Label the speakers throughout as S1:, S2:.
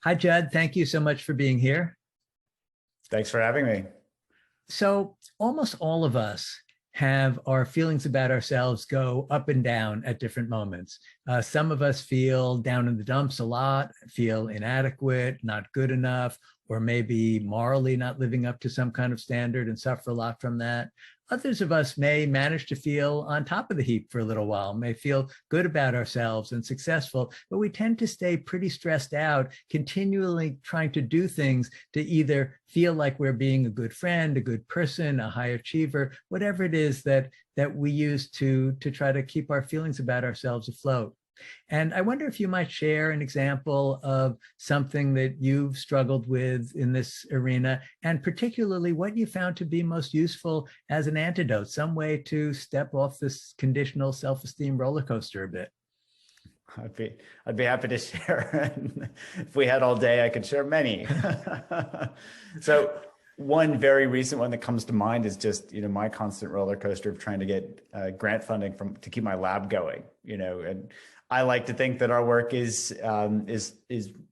S1: Hi, Judd. Thank you so much for being here.
S2: Thanks for having me.
S1: So, almost all of us have our feelings about ourselves go up and down at different moments. Some of us feel down in the dumps a lot, feel inadequate, not good enough, or maybe morally not living up to some kind of standard and suffer a lot from that. Others of us may manage to feel on top of the heap for a little while, may feel good about ourselves and successful, but we tend to stay pretty stressed out, continually trying to do things to either feel like we're being a good friend, a good person, a high achiever, whatever it is that we use to try to keep our feelings about ourselves afloat. And I wonder if you might share an example of something that you've struggled with in this arena, and particularly what you found to be most useful as an antidote, some way to step off this conditional self-esteem roller coaster a bit.
S2: I'd be happy to share. If we had all day, I could share many. So one very recent one that comes to mind is just, my constant roller coaster of trying to get grant funding to keep my lab going, and I like to think that our work is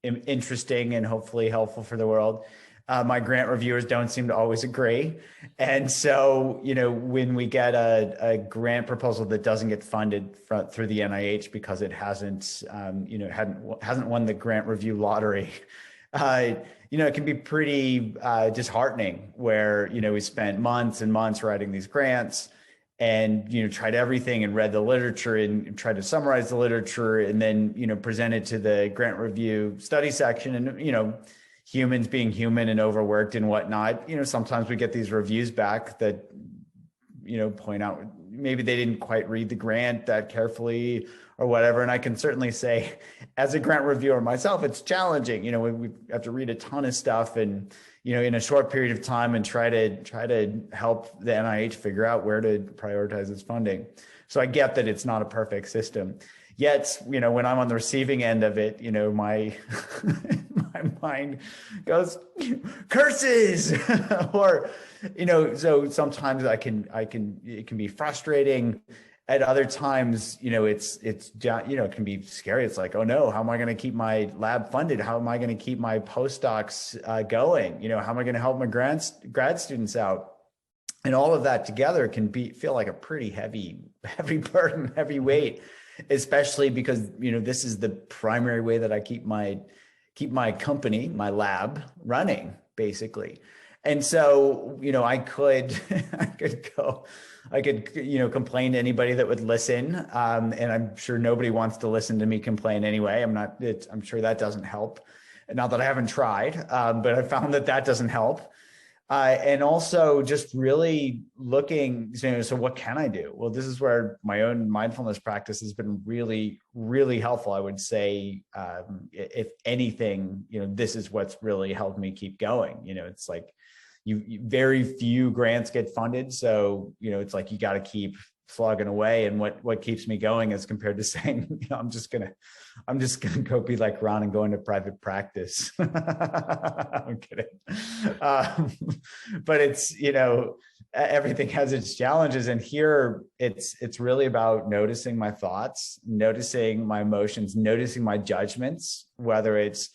S2: interesting and hopefully helpful for the world. My grant reviewers don't seem to always agree. And so, when we get a grant proposal that doesn't get funded through the NIH because it hasn't won the grant review lottery, it can be pretty disheartening where, we spent months and months writing these grants and, tried everything and read the literature and tried to summarize the literature and then, present it to the grant review study section. And, humans being human and overworked and whatnot, sometimes we get these reviews back that, point out maybe they didn't quite read the grant that carefully or whatever. And I can certainly say as a grant reviewer myself, it's challenging. We have to read a ton of stuff and, in a short period of time and try to help the NIH figure out where to prioritize its funding. So I get that it's not a perfect system. Yet, when I'm on the receiving end of it, my my mind goes curses, or so sometimes it can be frustrating. At other times, it can be scary. It's like, oh no, how am I going to keep my lab funded? How am I going to keep my postdocs going? How am I going to help my grad students out? And all of that together can feel like a pretty heavy burden, heavy weight, especially because, this is the primary way that I keep my company, my lab running, basically. And so, I could complain to anybody that would listen. And I'm sure nobody wants to listen to me complain anyway. I'm sure that doesn't help. Not that I haven't tried, but I found that doesn't help. And also just really looking, so what can I do? Well, this is where my own mindfulness practice has been really, really helpful. I would say, if anything, this is what's really helped me keep going. It's like very few grants get funded. So, it's like, you got to keep slogging away. And what keeps me going as compared to saying, I'm just gonna go be like Ron and go into private practice. I'm kidding. But it's, everything has its challenges. And here it's really about noticing my thoughts, noticing my emotions, noticing my judgments, whether it's,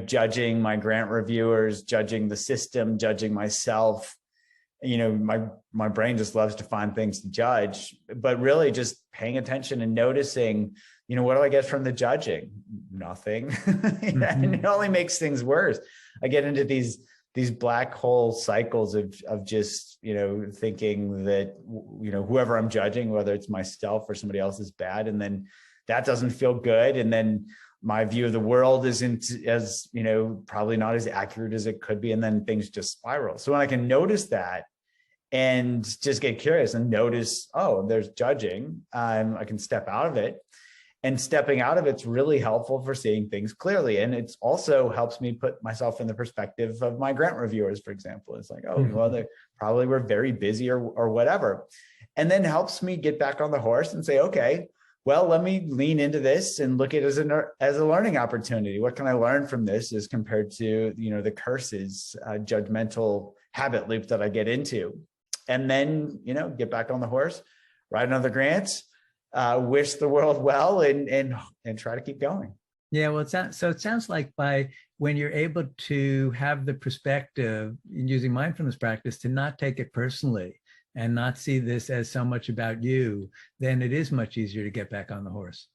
S2: judging my grant reviewers, judging the system, judging myself. My brain just loves to find things to judge, but really just paying attention and noticing, what do I get from the judging? Nothing.
S1: Mm-hmm.
S2: And it only makes things worse. I get into these black hole cycles of just, thinking that, whoever I'm judging, whether it's myself or somebody else, is bad. And then that doesn't feel good. And then my view of the world isn't as, probably not as accurate as it could be. And then things just spiral. So when I can notice that and just get curious and notice, oh, there's judging, I can step out of it. And stepping out of it's really helpful for seeing things clearly. And it's also helps me put myself in the perspective of my grant reviewers, for example. It's like, oh, well, they probably were very busy or whatever. And then helps me get back on the horse and say, okay, well, let me lean into this and look at it as a learning opportunity. What can I learn from this as compared to, the curses, judgmental habit loop that I get into? And then, get back on the horse, write another grant, wish the world well, and try to keep going.
S1: Yeah, well, it sounds like by when you're able to have the perspective in using mindfulness practice to not take it personally and not see this as so much about you, then it is much easier to get back on the horse.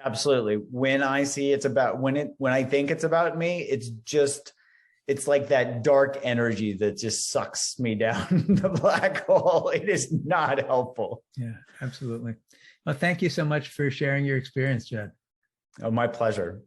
S2: Absolutely. When I see it's about when I think it's about me, it's like that dark energy that just sucks me down the black hole. It is not helpful.
S1: Yeah, absolutely. Well, thank you so much for sharing your experience, Judd.
S2: Oh, my pleasure.